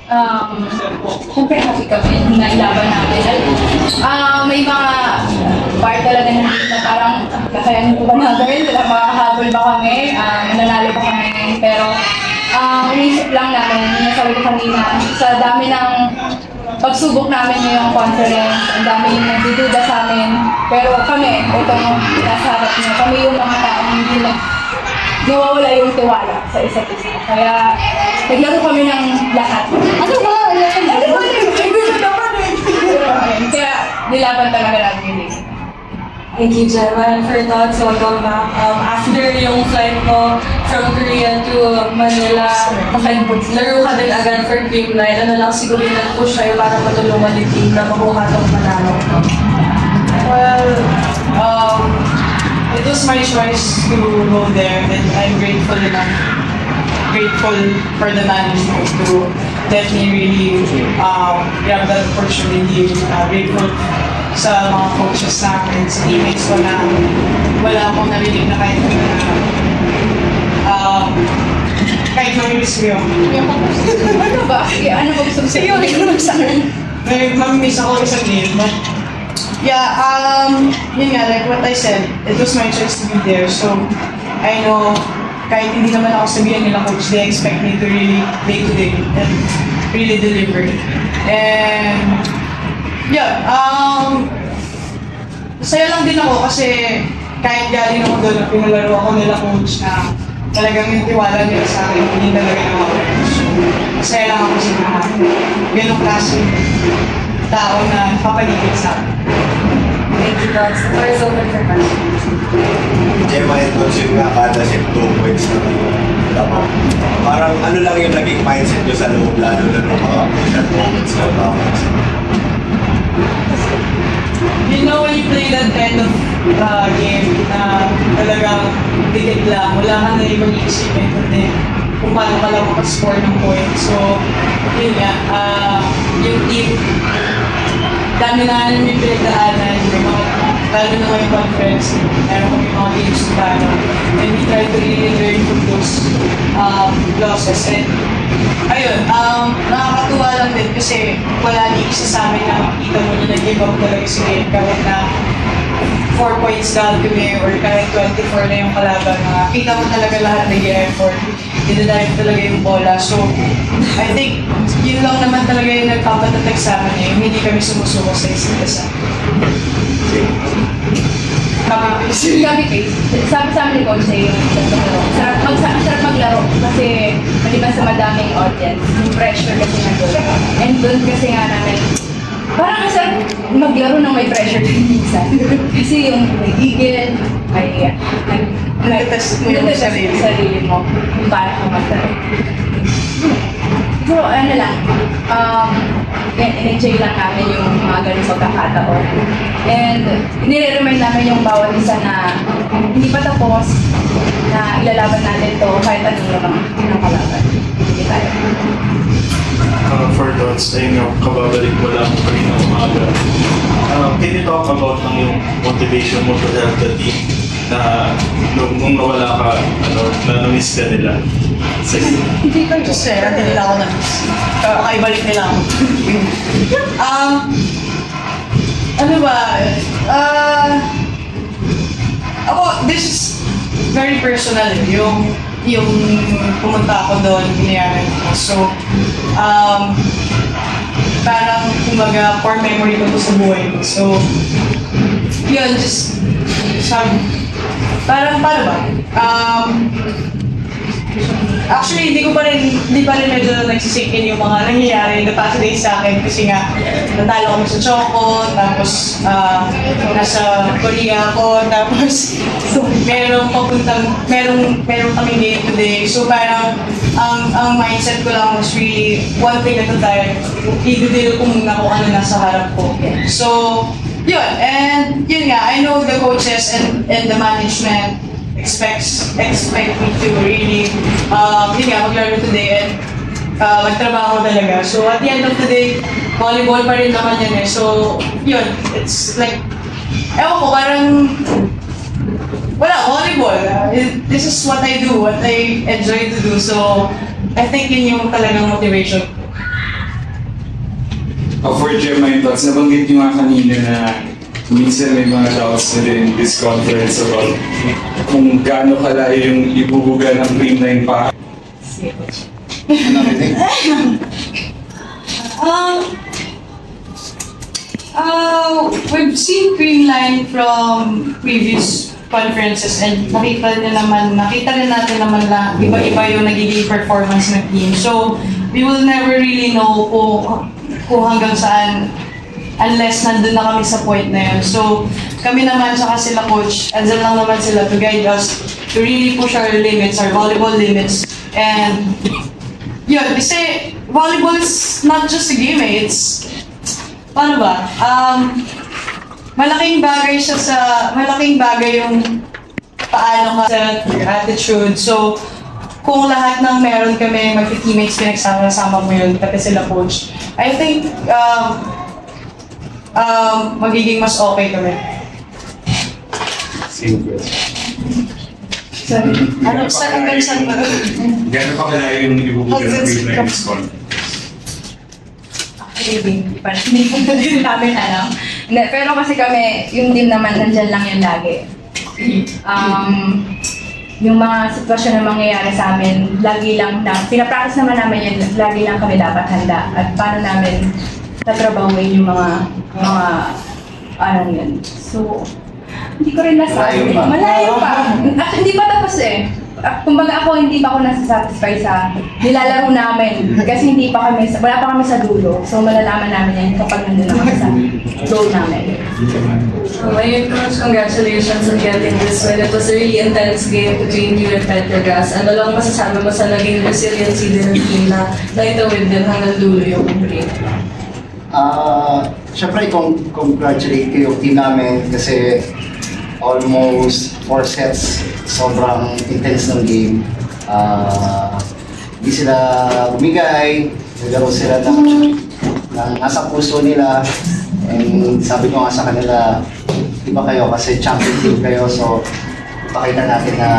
Siyempre happy kami na ilaban namin. May mga part talaga na parang kakayanin ko ba na gawin? Makahabol ba kami? Mananalo ba kami? Pero inisip lang namin, nasabi ko kanina, sa dami ng pagsubok namin ngayong conference, ang dami yung nagdududa sa amin. Pero kami, itong nasa harap niyo, kami yung mga taong hindi nawawala yung tiwala sa isa't isa. Kaya naglaro kami ng lahat. Ano ba? Kaya nilaban talaga namin yun. Thank you, Gemma, for your thoughts. Welcome back. After yung flight mo from Korea to Manila, laro ka din agad for Cream Night. Ano lang siguro yung nag-push sa'yo para matulungan yung team na mabuhatong manalo? Well, it was my choice to go there, and I'm grateful for the management to let me really grab that opportunity. Grateful sa mga coaches namin, sa teammates ko na wala akong narinig na kahit mamimiss ko yun. Ano ba? Ano ba gusto mo sa'yo? Ano ba sa'yo? Mamimiss ako isang game, but yeah, yun nga, like what I said, it was my choice to be there. So, I know, kahit hindi naman ako sabihan nila coach, they expect me to really play today and really deliver. And, yeah, masaya lang din ako kasi kahit galing ako doon, pinalaro ako nila coach na talagang yung tiwala nila sa akin, hindi talaga nawawala. So, masaya lang ako sa mga ganong klase tao na papaligid sa akin. Thank you, Dogs. The floor is open for questions. Gemma and Dogs yung nakada siya 2 points na dapat. Parang ano lang yung naging mindset nyo sa loob, lalo na ng mga crucial moments na bakit. You know, when you play that kind of game na talagang dikit lang, wala ka na ibang iisipin kundi kung paano ka lang makascore ng point. So, yun nga, yung team, dami na namin yung pinagdaanan, lalo na yung conference, meron kami mga games na paano. And we try to really learn from those losses. And ayun, nakakatuwa lang din kasi wala ni isa sa amin na makita mo na nag-give up talaga si game kahit na 4 points down kami or kahit 24 na yung kalaban. Nakita mo talaga lahat ng effort. Dinadive talaga yung bola. So, I think yun lang naman talaga yung nagpapatatag sa amin eh. Hindi kami sumusuko sa isa't isa. Sabi sa amin ni Coach ay yung sarap maglaro kasi maliban sa madaming audience, yung pressure kasi nandun. And doon kasi nga namin, parang masarap maglaro ng may pressure din minsan. Kasi yung nagigil, may Nagtatest mo yung sarili mo kung paano ka maglaro. So, ano lang, in-enjoy lang namin yung mga ganun pagkakataon. And nire-remind namin yung bawat isa na hindi pa tapos na ilalaban natin to kahit ano yung kalaban. Hindi tayo. For those, ayun nga, kababalik mo lang kanina umaga. Can you talk about ng yung motivation mo to help the team na nung nawala ka, na-miss ka nila? Sige. Hindi ko just say, natin nila ako na-miss. Makaibalik nila ako. Ano ba? Ako, this is very personal. Yung pumunta ako doon, hinayaran ko. So, parang kumbaga, core memory ko to sa buhay ko. So, yun, just, parang paano ba? Actually, hindi pa rin medyo nagsisingkin yung mga nangyayari in the past days sa akin kasi nga natalo kami sa Choco, tapos nasa Korea ako, tapos merong kaming game today. So parang ang mindset ko lang was really one thing at a time. I-deal ko muna kung ano nasa harap ko. So, yun. And yun nga, I know the coaches and the management expect me to really maglaro today and magtrabaho talaga. So at the end of the day, volleyball pa rin naman yan eh. So yun, it's like, ewan ko, parang wala, volleyball. This is what I do, what I enjoy to do. So I think yun yung talagang motivation. For Jeremiah Thoughts, nabanggit nyo nga kanina na minsan may mga doubts na din this conference about kung gaano kalayo yung ibubuga ng Creamline pa. We've seen Creamline from previous conferences and nakita rin natin naman na iba-iba yung nagiging performance ng team. So, we will never really know kung hanggang saan unless nandun na kami sa point na yun. So, kami naman saka sila coach, andyan lang naman sila to guide us to really push our limits, our volleyball limits. And yun, kasi volleyball is not just a game it's, paano ba? Malaking bagay yung paano ka sa your attitude. So, kung lahat ng meron kami, mag-teammates, pinagsama-sama mo yun, pati sila coach, I think, magiging mas okay kami. Same question. Sorry. Hanggang saan ba? Gano'n pa kalayo yung ibubuga ng Creamline this conference? Hindi ko namin alam. Hindi, pero kasi kami, yung team naman, nandyan lang yun lagi. Yung mga sitwasyon na mangyayari sa amin, lagi lang pinapractice naman namin yun, lagi lang kami dapat handa. At paano namin tatrabahuin yung mga ano yun. So, hindi ko rin nasabi. Malayo pa. At hindi pa tapos eh. Kumbaga hindi pa ako nasa-satisfy sa nilalaro namin. Kasi wala pa kami sa dulo. So, malalaman namin yan kapag nandun na kami sa goal namin. Ayun, Coach, congratulations on getting this win. It was a really intense game between you and Petrogras. Ano lang masasabi mo sa naging resiliency din ng team na naitawid din hanggang dulo yung break? Siyempre, congratulate ko yung team namin kasi almost 4 sets, sobrang intense ng game. Hindi sila bumigay, naglaro sila ng nasa puso nila. And sabi ko nga sa kanila, iba kayo kasi champion team kayo, so pakita natin na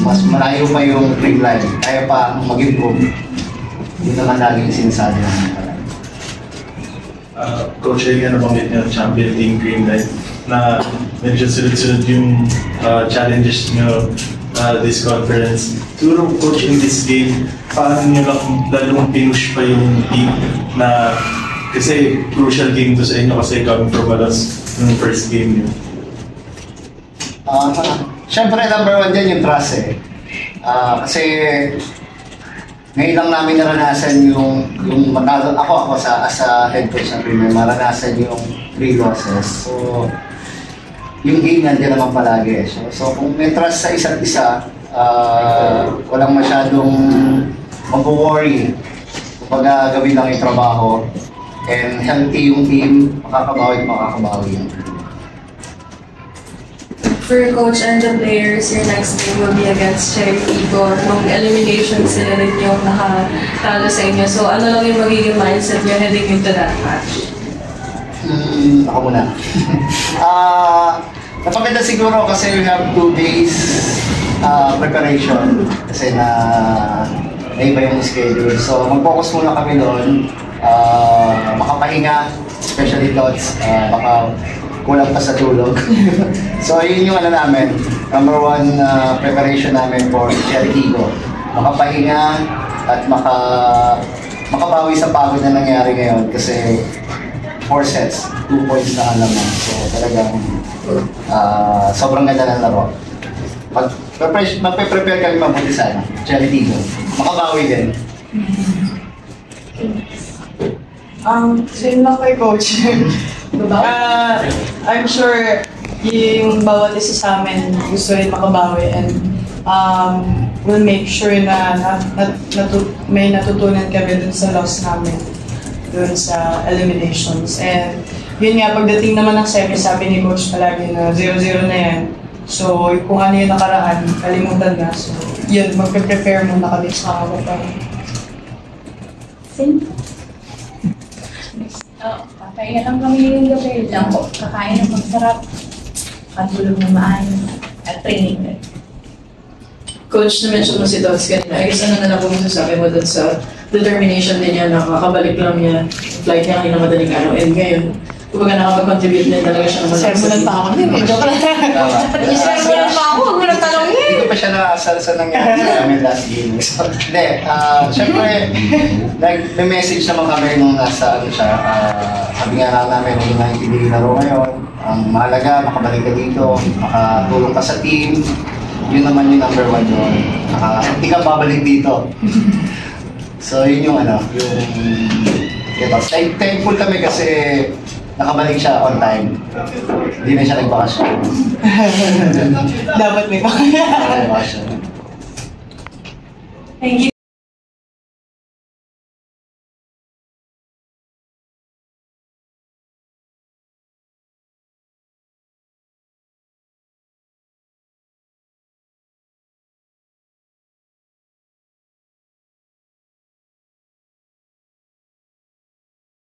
mas malayo pa yung Creamline, kaya pa mag-improve. Yun naman lagi yung sinasabi namin. Coach, ay nga nabanggit niyo, champion team Creamline, na medyo sunod-sunod yung challenges niyo this conference. Siguro, Coach, in this game, paano niyo lang lalong pinush pa yung team na kasi crucial game to sa inyo kasi coming from a loss yung first game niyo? Siyempre, number 1 dyan yung trust eh. Kasi ngayon lang namin naranasan yung matalo. Ako as a head coach ng Creamline, maranasan yung 3 losses. So, yung game nandiyan naman palagi. So kung may trust sa isa't isa, walang masyadong mag-worry. Kumbaga, gawin lang yung trabaho. And healthy yung team, makakabawi yung For Coach and the players, your next game will be against Cherry Eagle. Nung elimination sila rin yung nakatalo sa inyo. So ano lang yung magiging mindset nyo heading into that match? Ako muna. Napaganda siguro kasi we have 2 days preparation kasi iba yung schedule. So mag-focus muna kami doon. Makapahinga, especially Tots, baka kulang pa sa tulog. So yun yung namin, number 1 preparation namin for Cherry Eagle. Makapahinga at makabawi sa pagod na nangyari ngayon kasi 4 sets, 2 points na alaman. So talagang sobrang ganda ng laro. Magpe-prepare kami mabuti sana, Cherry Eagle. Makabawi din. Same lang kay Coach. I'm sure yung bawat isa sa amin gusto rin makabawi and we'll make sure na may natutunan kami dun sa loss namin dun sa eliminations. And yun nga, pagdating naman ng semi, sabi ni Coach palagi na 0-0 na yan. So kung ano yung nakaraan, kalimutan na. So yun, magpe-prepare muna kami sa kakapag. Same. Pahinga lang kami yung gabi lang po. Kakain ng masarap, katulog na maayos, at training din. Coach, na-mention mo si Tots kanina. I guess ano na lang po masasabi mo dun sa determination din niya na kakabalik lang niya. Flight niya kanina madaling araw. And ngayon, kumbaga nakapag-contribute din talaga siya naman. Sermonan pa ako din. Joke lang. Sermonan pa ako. Huwag mo nang tanongin. Hindi ko pa siya nakasal sa nangyari sa amin last game. So, hindi, syempre, nag-message naman kami nung nasa ano siya. Sabi nga namin, hindi na yung pinili laro ngayon. Ang mahalaga, makabalik ka dito, makatulong ka sa team. Yun naman yung number 1 doon. Hindi ka babalik dito. So, yun yung ano, yung... Thankful kami kasi nakabalik siya on time. Hindi na siya nagbakasyon. Dapat may Nagbakasyon. Thank you.